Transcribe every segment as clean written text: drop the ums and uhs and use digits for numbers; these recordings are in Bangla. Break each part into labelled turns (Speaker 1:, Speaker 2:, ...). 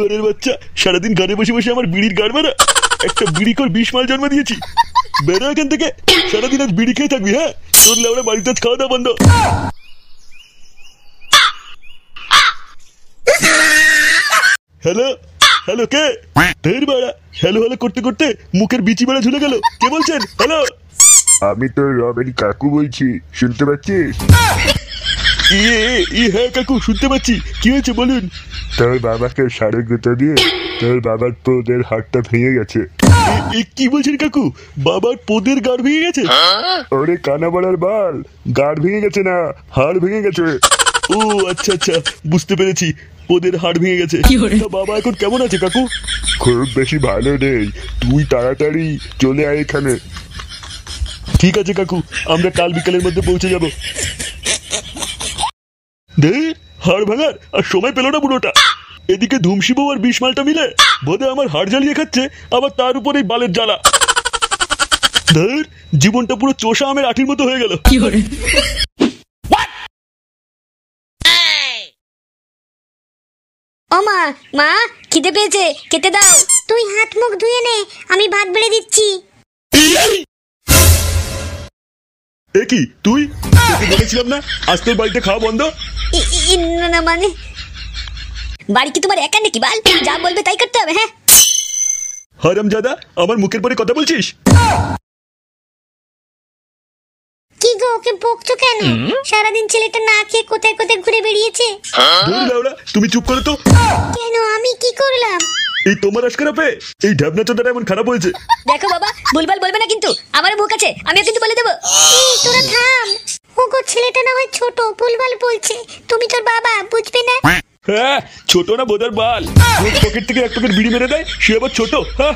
Speaker 1: শুয়ারের বাচ্চা, সারাদিন ঘরে বসে বসে আমার বিড়ির গাড় মারা। একটা বিড়িকর 20 মাল জন্ম দিয়েছি। বেরো এখান থেকে, সারাদিন আজ বিড়ি খেয়ে থাকবি। হ্যাঁ, তোর লেওরা বাড়িতে আজ খাওয়া দাওয়া বন্ধ। হ্যালো হ্যালো, কে? ঢের বাড়া, হ্যালো হ্যালো করতে করতে মুখের বিচি বেড়া ঝুলে গেল। কে বলছেন? হ্যালো,
Speaker 2: আমি তো রমেন কাকু বলছি, শুনতে পাচ্ছিস?
Speaker 1: হ্যাঁ কাকু, শুনতে পাচ্ছি। কি হয়েছে বলুন?
Speaker 2: তোর বাবাকে সাড়ে গুঁতো দিয়ে তোর বাবার পোদের হাড়টা ভেঙে গেছে।
Speaker 1: কি বলছেন কাকু? বাবার পোদের গাড় ভেঙে গেছে?
Speaker 2: ওরে কানা বলার বাল, গাড় ভেঙে গেছে না, হাড় ভেঙে গেছে।
Speaker 1: ও আচ্ছা আচ্ছা, বুঝতে পেরেছি, পোদের হাড় ভেঙে গেছে। তা বাবা এখন কেমন আছে কাকু?
Speaker 2: খুব বেশি ভালো নেই, তুই তাড়াতাড়ি চলে আয় এখানে।
Speaker 1: ঠিক আছে কাকু, আমরা কাল বিকালের মধ্যে পৌঁছে যাব। হাড় ভাঙার আর সময় পেল না বুড়োটা। এদিকে ধুমশিবু আর 20 মালটা মিলে বোধহয় আমার হাড় জ্বালিয়ে খাচ্ছে, আবার তার উপর এই বালের জ্বালা। জীবনটা পুরো চোষা আমের আঠির মতো হয়ে গেল।
Speaker 3: ও মা, মা খিদে পেয়েছে, খেতে দাও। তুই হাত মুখ ধুয়ে নে, আমি ভাত বেড়ে দিচ্ছি।
Speaker 1: এ কি তুই? তোকে বলেছিলাম না আজ তোর বাড়িতে খাওয়া বন্ধ।
Speaker 3: না মানে, বাড়ি কি তোমার একা নাকি বাল? যা বলবে তাই করতে হবে। হ্যাঁ
Speaker 1: হারামজাদা, আমার মুখের পরে কথা বলছিস?
Speaker 3: কি গো, ওকে বকছো কেন? সারাদিন ছেলেটা না খেয়ে কোথায় কোথায় ঘুরে বেরিয়েছে।
Speaker 1: তুমি চুপ করো তো।
Speaker 3: কেন, আমি কি করলাম?
Speaker 1: এই তোমার আজকারা পে এই ঢ্যাবনা চোদাটা এমন খারাপ হয়েছে।
Speaker 3: দেখো বাবা, ভুলভাল বলবে না কিন্তু, আমার মুখ আছে, আমিও কিন্তু বলে দেবো। তোরা থাম। ওগো, ছেলেটা না হয় ছোট, ভুলভাল বলছে, তুমি তোর বাবা, বুঝবে না?
Speaker 1: হ্যাঁ, ছোট না বোধার বাল, পকেট থেকে 1 প্যাকেট বিড়ি মেরে দেয়, সে আবার ছোট? হ্যাঁ,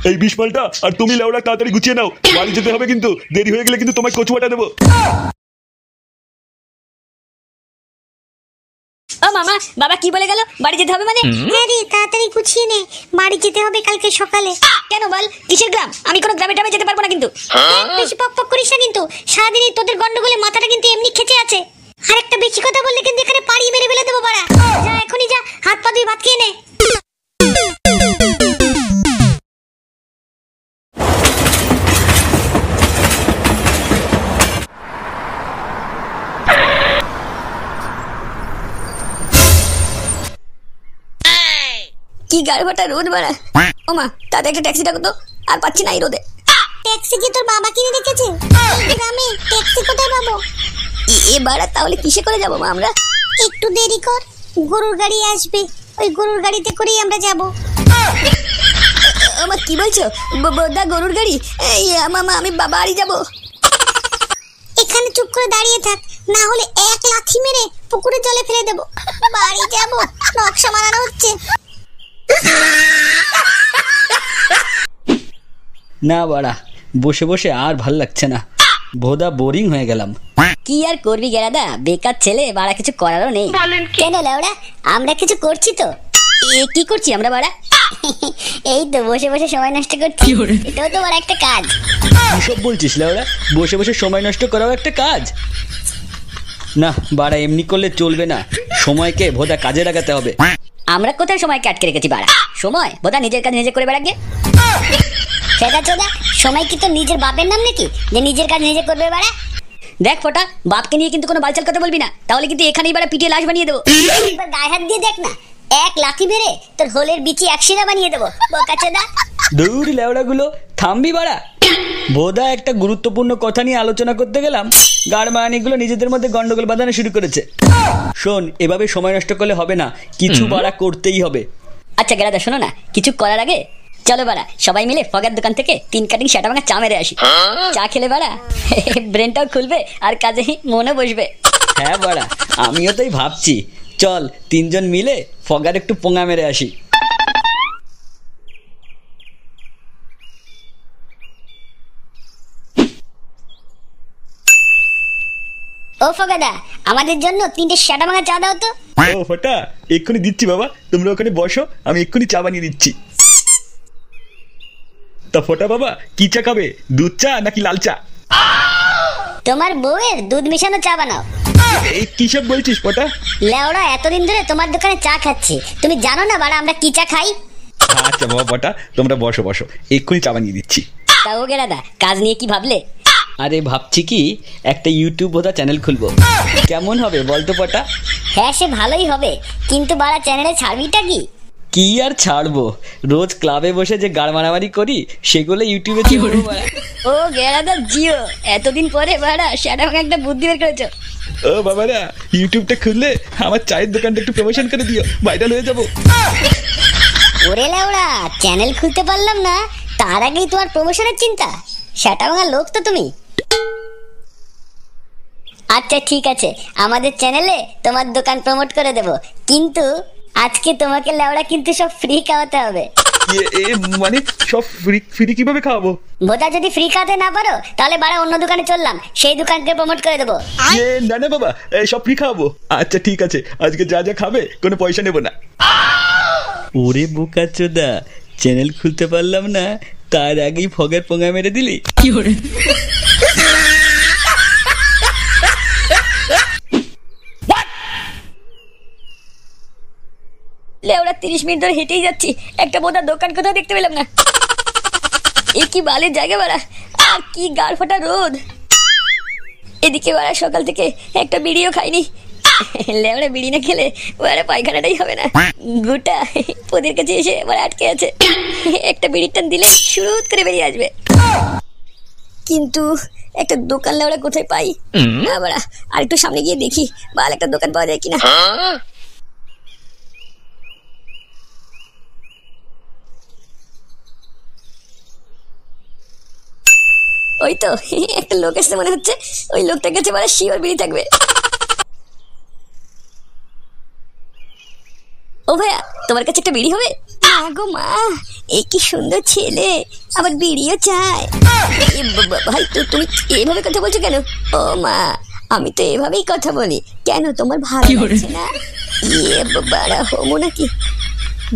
Speaker 1: এই 20 মালটা আর তুমি লেওড়া তাড়াতাড়ি গুছিয়ে নাও, বাড়ি যেতে হবে কিন্তু, দেরি হয়ে গেলে কিন্তু তোমায় কচুয়াটা দেবো।
Speaker 3: ও মামা, বাবা কি বলে গেল? বাড়ি যেতে হবে মানে? হ্যাঁ রে, তাড়াতাড়ি গুছিয়ে নে, বাড়ি যেতে হবে কালকে সকালে। কেন বল, কিসের গ্রাম? আমি কোনো গ্রামে টামে যেতে পারবো না কিন্তু। বেশি পক পক করিস না কিন্তু, সারাদিনই তোদের গন্ডগোলে মাথাটা কিন্তু এমনি খেচে আছে। আর একটা বেশি কথা বললে কিন্তু এখানে পাড়ি মেরে ফেলে দেবো বাড়া। যা এখনই যা, হাত পা ধুয়ে ভাত খেয়ে নে। কি গাড়বাটা রোদ বাড়া। ও মা, তাতে একটা ট্যাক্সি ডাকো তো, আর পাচ্ছি না এই রোদে। ট্যাক্সি কি তোর বাবা কিনে রেখেছে? গ্রামে ট্যাক্সি কোথায় পাবো? এ বাড়া, তাহলে কিসে করে যাবো মা আমরা? একটু দেরি কর, গরুর গাড়ি আসবে, ওই গরুর গাড়িতে করেই আমরা যাব। আমার কি বলছো? বোদা গরুর গাড়ি? মামা, আমি বাড়ি যাব। এখানে চুপ করে দাঁড়িয়ে থাক, না হলে 1 লাথি মেরে পুকুরে জলে ফেলে দেবো। বাড়ি যাব, নকশা মারানো হচ্ছে।
Speaker 4: না বাড়া, বসে বসে আর ভাল লাগছে না, ভোদা বোরিং হয়ে গেলাম।
Speaker 3: কি আর করবি গেরাদা, বেকার ছেলে, বাড়া কিছু করারও নেই। কেন লাউড়া, আমরা কিছু করছি তো। কি করছি আমরা বাড়া? এই তো বসে বসে সময় নষ্ট করছি, এটাও তো বাড়া একটা কাজ।
Speaker 4: কিসব বলছিস লাউড়া? বসে বসে সময় নষ্ট করাও একটা কাজ? না বাড়া, এমনি করলে চলবে না, সময়কে ভোদা কাজে লাগাতে হবে।
Speaker 3: আমরা কোথায় সময়কে আটকে রেখেছি বাড়া? সময় বোধা নিজের কাজ নিজে করে বেড়াগে। সেটা চোদা, সময় কি তোর নিজের বাপের নাম নাকি যে নিজের কাজ নিজে করবে বাড়া? দেখ ফোটা, বাপকে নিয়ে কিন্তু কোনো বালচাল কথা বলবি না, তাহলে কিন্তু এখানেই বাড়া পিটিয়ে লাশ বানিয়ে দেবো। একবার গায়ে হাত দিয়ে দেখ না, 1 লাথি মেরে তোর হোলের বিচি 1 শিরা বানিয়ে দেবো বোকা চোদা।
Speaker 4: দৌড় লেওড়া গুলো, থামবি বাড়া। ভোদা একটা গুরুত্বপূর্ণ কথা নিয়ে আলোচনা করতে গেলাম, গাড় মারানিগুলো নিজেদের মধ্যে গন্ডগোল বাঁধানো শুরু করেছে। শোন, এভাবে সময় নষ্ট করলে হবে না, কিছু বাড়া করতেই হবে।
Speaker 3: আচ্ছা গেরাদা, শোনো না, কিছু করার আগে চলো বাড়া সবাই মিলে ফগের দোকান থেকে 3 কাটিং সেটা ভাঙা চা মেরে আসি। চা খেলে বাড়া ব্রেনটাও খুলবে আর কাজে মনে বসবে।
Speaker 4: হ্যাঁ বাড়া, আমিও তাই ভাবছি, চল 3 জন মিলে ফগার একটু পোঙা মেরে আসি।
Speaker 3: ও ফগাদা, আমাদের জন্য 3টে সেটা ভাঙা চা দাও তো।
Speaker 1: ও ফটা, এক্ষুনি দিচ্ছি বাবা, তোমরা ওখানে বসো, আমি এক্ষুনি চা বানিয়ে দিচ্ছি। তা ফটা বাবা, কি চা খাবে, দুধ চা নাকি লাল চা?
Speaker 3: তোমার বউয়ের দুধ মিশানো চা বানাও।
Speaker 4: এই কিসব বলছিস পটা?
Speaker 3: লেওড়া এতদিন ধরে তোমার দোকানে চা খাচ্ছি, তুমি জানো না বাড়া আমরা কি চা খাই?
Speaker 4: আচ্ছা বাবা পটা, তোমরা বসো বসো, এক্ষুনি চা বানিয়ে দিচ্ছি।
Speaker 3: তা ও গেরাদা, কাজ নিয়ে কি ভাবলে?
Speaker 4: আরে ভাবছি কি একটা ইউটিউব বোধা চ্যানেল খুলবো, কেমন হবে বলতো পটা?
Speaker 3: হ্যাঁ সে ভালোই হবে, কিন্তু বাড়া চ্যানেলে ছাড়বিটা কি?
Speaker 4: কি আর ছাড়বো, রোজ ক্লাবে বসে যে গাড় মারামারি করি সেগুলো ইউটিউবে ছাড়বো বাড়া।
Speaker 3: ও গেরাদা জিও, এতদিন পরে বাড়া সেটা আমাকে একটা বুদ্ধি বের করেছো।
Speaker 4: ও বাবারা, ইউটিউবটা খুললে আমার চায়ের দোকানটা একটু প্রমোশন করে দিও, ভাইরাল হয়ে যাবো।
Speaker 3: ওরে লেওড়া, চ্যানেল খুলতে পারলাম না তার আগেই তোমার প্রমোশনের চিন্তা? সেটা ভাঙা লোক তো তুমি। আচ্ছা ঠিক আছে, আমাদের চ্যানেলে তোমার দোকান প্রমোট করে দেব, কিন্তু আজকে তোমাকে লেওড়া কিন্তু সব ফ্রি খাওয়াতে হবে।
Speaker 4: মানে সব ফ্রি ফ্রি কিভাবে খাওয়াবো?
Speaker 3: বোধা যদি ফ্রি খাওয়াতে না পারো তাহলে বাড়া অন্য দোকানে চললাম, সেই দোকানকে প্রমোট করে দেবো।
Speaker 4: না না বাবা, সব ফ্রি খাওয়াবো। আচ্ছা ঠিক আছে, আজকে যা যা খাবে কোনো পয়সা নেবো না। ওরে বোকাচোদা, চ্যানেল খুলতে পারলাম না তার আগেই ফগের পোঙা মেরে দিলি। কি করে?
Speaker 3: লেওড়া 30 মিনিট ধরে হেঁটেই যাচ্ছি, একটা বোধা দোকান কোথাও দেখতে পেলাম না। এ কি বালের জায়গা বাড়া, আর কি গাড় ফাটা রোদ। এদিকে বাড়া সকাল থেকে একটা বিড়িও খাইনি। লেওড়া বিড়ি না খেলে বাড়া পায়খানাটাই হবে না। গোটা ওদের কাছে এসে বাড়া আটকে আছে, একটা বিড়ির টান দিলে শুরু করে বেরিয়ে আসবে। কিন্তু একটা দোকান লেওড়া কোথায় পাই না বাড়া, আর একটু সামনে গিয়ে দেখি বাল একটা দোকান পাওয়া যায় কিনা। ওই তো একটা লোক এসে মনে হচ্ছে, ওই লোকটার কাছে মানে শিওর বিড়ি থাকবে। ও ভাইয়া, তোমার কাছে একটা বিড়ি হবে? মা গো মা, এই কি সুন্দর ছেলে, আবার বিড়িও চায়। ভাই তুমি এইভাবে কথা বলছো কেন? ও মা, আমি তো এভাবেই কথা বলি, কেন তোমার ভালো লাগছে না? ইয়ে বাড়া হোমো নাকি?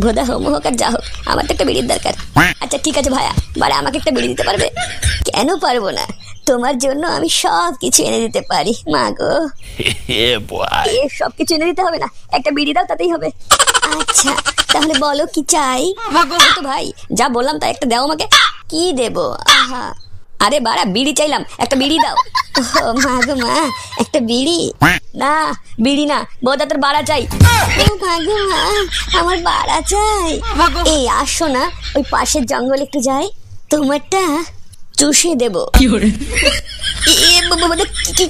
Speaker 3: ভোদা হোমো হোক আর যা হোক, আমার তো একটা বিড়ির দরকার। আচ্ছা ঠিক আছে ভাইয়া, বাড়া আমাকে একটা বিড়ি দিতে পারবে? কেন পারবো না, তোমার জন্য আমি সব কিছু এনে দিতে পারি। মা গো, সব কিছু এনে দিতে হবে না, একটা বিড়ি দাও তাতেই হবে। আচ্ছা তাহলে বলো কি চাই? তো ভাই যা বললাম তা একটা দাও আমাকে। কি দেবো? আহা, আরে বাড়া বিড়ি চাইলাম, একটা বিড়ি দাও। ও মা গো মা, একটা বিড়ি? না বিড়ি না, বোধা তোর বাড়া চাই। ও মা গো মা, আমার বাড়া চাই। এই আসো না, ওই পাশের জঙ্গল একটু যাই, তোমারটা চুষে দেবো।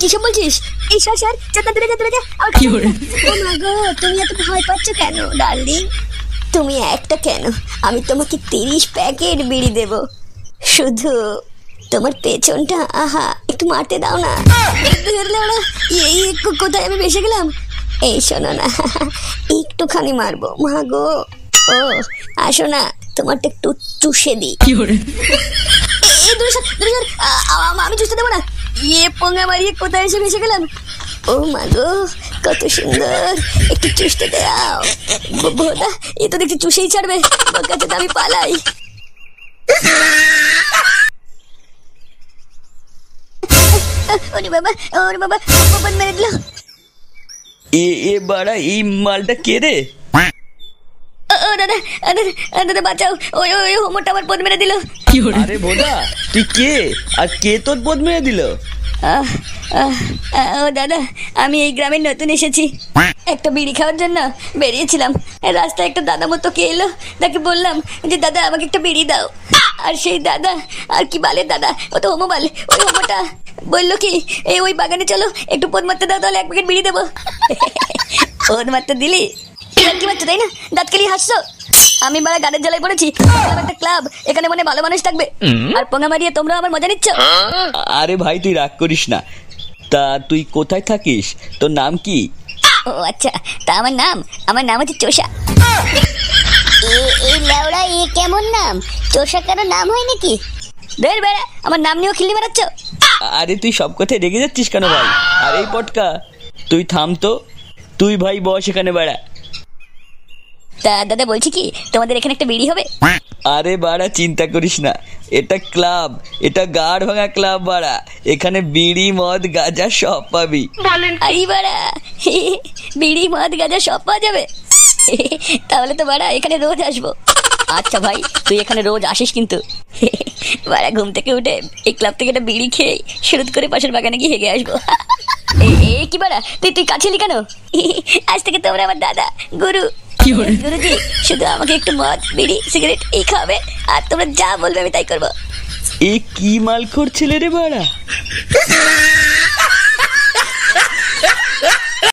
Speaker 3: কিসব বলছিস? এই স্যার চাটা দূরে যা, দূরে যা। ও মা গো, তুমি এত ভয় পাচ্ছ কেন ডার্লিং? তুমি একটা কেন, আমি তোমাকে 30 প্যাকেট বিড়ি দেব, শুধু তোমার পেছনটা আহা একটু মারতে দাও না। এই কোথায় আমি বেসে গেলাম? এই শোনো না, একটুখানি মারবো। মা গো, ও আসো না, তোমারটা একটু চুষে দিই। আমি চুষতে দেবো না। ইয়ে পোঙা মারিয়ে কোথায় এসে ভেসে গেলাম। ও মা গো, কত সুন্দর, একটু চুষতে দাও। বোধা এ তো দেখছি চুষেই ছাড়বে, ওর কাছে তো আমি পালাই। ওরে বাবা, ওরে বাবা, বাবা মেরে দিল।
Speaker 4: এ বাড়া, এই মালটা কে রে?
Speaker 3: ও দাদা, দাদা বাঁচাও, ওই ওই হোমোটা আমার পদ মেরে দিল।
Speaker 4: আরে বোধা, তুই কে আর কে তোর পদ মেরে দিল?
Speaker 3: ও দাদা, আমি এই গ্রামে নতুন এসেছি, একটা বিড়ি খাওয়ার জন্য বেরিয়েছিলাম। রাস্তায় একটা দাদা মতো কে এলো, তাকে বললাম যে দাদা আমাকে একটা বিড়ি দাও। আর সেই দাদা, আর কি বালের দাদা, ও তো হোমো বালে, ওই হোমোটা বললো কি এই ওই বাগানে চলো একটু পদ মারতে দাও, তাহলে 1 প্যাকেট বিড়ি দেবো। পদ মারতে দিলি কি মারছো তাই না? দাঁত কেলি হাসছো? আমি বাড়া গানের জ্বালায় পড়েছি, একটা ক্লাব, এখানে মানে ভালো মানুষ থাকবে, আর পোঙা মারিয়ে তোমরা আমার মজা নিচ্ছ।
Speaker 4: আরে ভাই তুই রাগ করিস না, তা তুই কোথায় থাকিস, তোর নাম কি?
Speaker 3: ও আচ্ছা, তা আমার নাম হচ্ছে চোষা। এই লেওড়া, এ কেমন নাম? চোষা কারো নাম হয় নাকি? বের বেড়া, আমার নাম নিয়েও খিল্লি মারাচ্ছ।
Speaker 4: আরে তুই সব কথায় রেগে যাচ্ছিস কেন ভাই? আর এই পটকা, তুই থাম তো, তুই ভাই বস এখানে বেড়া।
Speaker 3: তা দাদা বলছি কি, তোমাদের এখানে একটা বিড়ি হবে?
Speaker 4: আরে বাড়া চিন্তা করিস না, এটা ক্লাব, এটা গাড় ভাঙা ক্লাব বাড়া। এখানে বিড়ি মদ গাঁজা সব পাবি।
Speaker 3: আরে বাড়া, বিড়ি মদ গাঁজা সব পাওয়া যাবে? তাহলে তো বাড়া এখানে রোজ আসবো। আচ্ছা ভাই, তুই এখানে রোজ আসিস কিন্তু। বাড়া ঘুম থেকে উঠে এই ক্লাব থেকে একটা বিড়ি খেয়ে শুরু করে পাশের বাগানে গিয়ে হেগে আসবো। কি বাড়া, তুই কাছেলি কেন? আজ থেকে তোমরা আমার দাদা গুরু। গুরুজি শুধু আমাকে একটু মদ বিড়ি সিগারেট এই খাবে, আর তোমরা যা বলবে আমি তাই করবো।
Speaker 4: এ কি মাল করছিলে রে বাড়া?